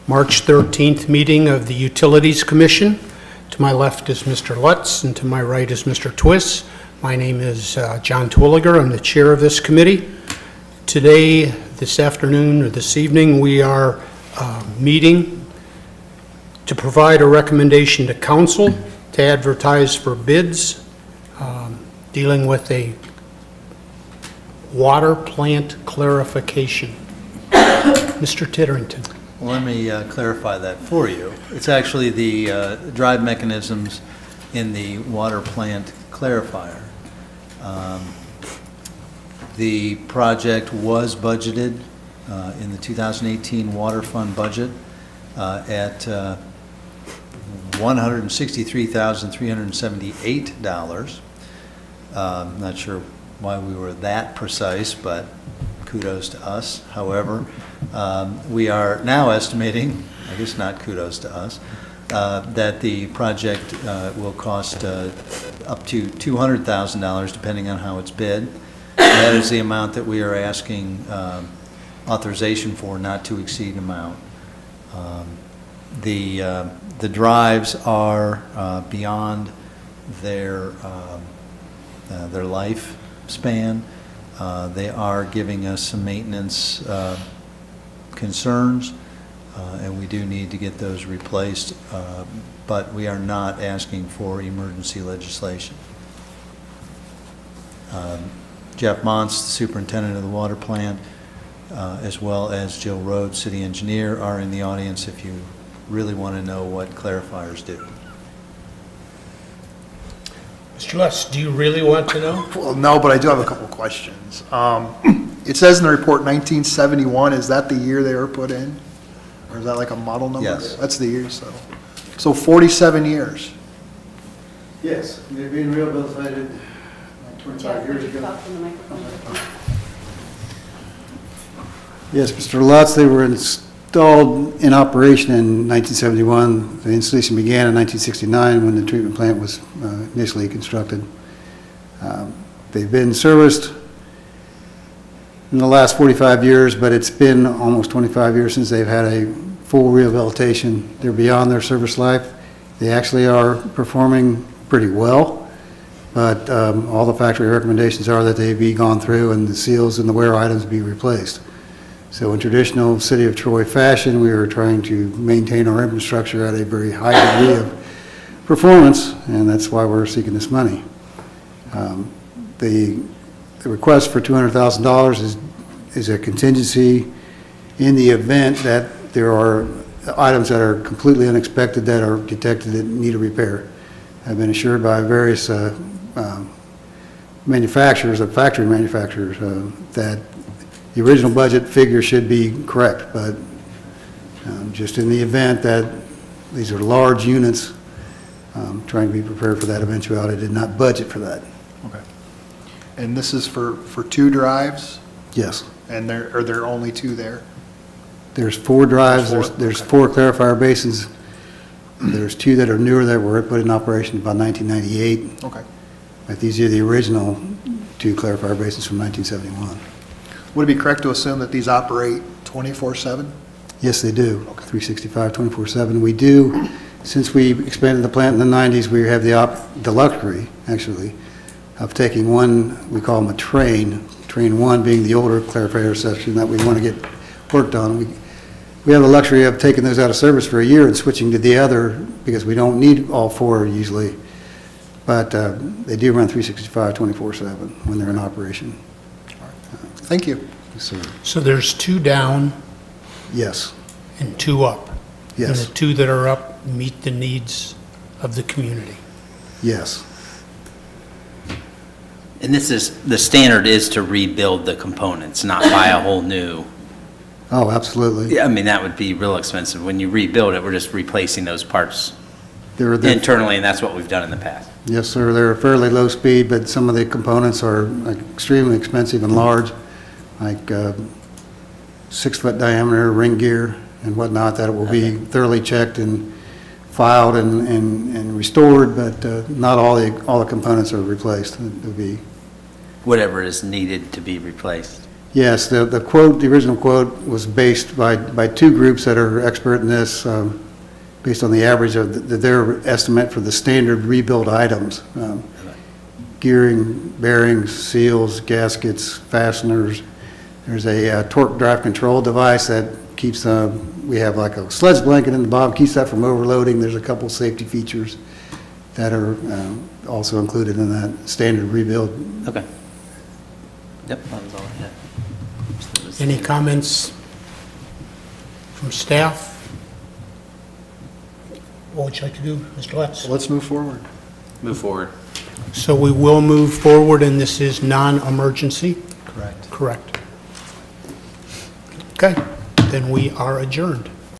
March 13th meeting of the Utilities Commission. To my left is Mr. Lutz, and to my right is Mr. Twiss. My name is John Twilliger. I'm the chair of this committee. Today, this afternoon, or this evening, we are meeting to provide a recommendation to council to advertise for bids dealing with a water plant clarification. Mr. Titterington. Well, let me clarify that for you. It's actually the drive mechanisms in the water plant clarifier. The project was budgeted in the 2018 water fund budget at $163,378. Not sure why we were that precise, but kudos to us. However, we are now estimating, I guess not kudos to us, that the project will cost up to $200,000 depending on how it's bid. That is the amount that we are asking authorization for, not to exceed amount. The drives are beyond their lifespan. They are giving us some maintenance concerns, and we do need to get those replaced, but we are not asking for emergency legislation. Jeff Montz, the superintendent of the water plant, as well as Jill Rhodes, city engineer, are in the audience if you really want to know what clarifiers do. Mr. Lutz, do you really want to know? Well, no, but I do have a couple questions. It says in the report 1971, is that the year they were put in? Or is that like a model number? Yes. That's the year, so 47 years. Yes, they've been rehabilitated like 25 years ago. Yes, Mr. Lutz, they were installed in operation in 1971. The installation began in 1969 when the treatment plant was initially constructed. They've been serviced in the last 45 years, but it's been almost 25 years since they've had a full rehabilitation. They're beyond their service life. They actually are performing pretty well, but all the factory recommendations are that they be gone through and the seals and the wear items be replaced. So in traditional City of Troy fashion, we are trying to maintain our infrastructure at a very high degree of performance, and that's why we're seeking this money. The request for $200,000 is a contingency in the event that there are items that are completely unexpected that are detected that need a repair. I've been assured by various manufacturers, factory manufacturers, that the original budget figure should be correct, but just in the event that these are large units, trying to be prepared for that eventuality. I did not budget for that. Okay. And this is for 2 drives? Yes. And are there only 2 there? There's 4 drives. There's Okay. 4 clarifier basins. There's 2 that are newer that were put in operation about 1998. Okay. But these are the original 2 clarifier basins from 1971. Would it be correct to assume that these operate 24/7? Yes, they do. Okay. 365, 24/7. We do, since we expanded the plant in the 90s, we have the luxury, actually, of taking one, we call them a train 1 being the older clarifier section that we want to get worked on. We have the luxury of taking those out of service for a year and switching to the other because we don't need all 4 usually. But they do run 365, 24/7 when they're in operation. Thank you. Yes, sir. So there's 2 down Yes, and 2 up. And yes, the 2 that are up meet the needs of the community. yes. And this is, the standard is to rebuild the components, not buy a whole new. Oh, absolutely. Yeah, I mean, that would be real expensive. When you rebuild it, we're just replacing those parts They're internally, and that's what we've done in the past. Yes, sir. They're fairly low speed, but some of the components are like, extremely expensive and large, like 6-foot diameter ring gear and whatnot, that will be thoroughly checked and filed and restored, but not all the components are replaced. It'll be, Whatever is needed to be replaced. Yes, the quote, the original quote was based by two groups that are expert in this, based on the average of their estimate for the standard rebuild items. Gearing, bearings, seals, gaskets, fasteners. There's a torque drive control device that keeps, we have like a sledge blanket in the bottom, keeps that from overloading. There's a couple safety features that are also included in that standard rebuild. Okay. Yep, that was all I had. Any comments from staff? What would you like to do, Mr. Lutz? Let's move forward. Move forward. So we will move forward, and this is non-emergency? Correct. Correct. Okay, then we are adjourned.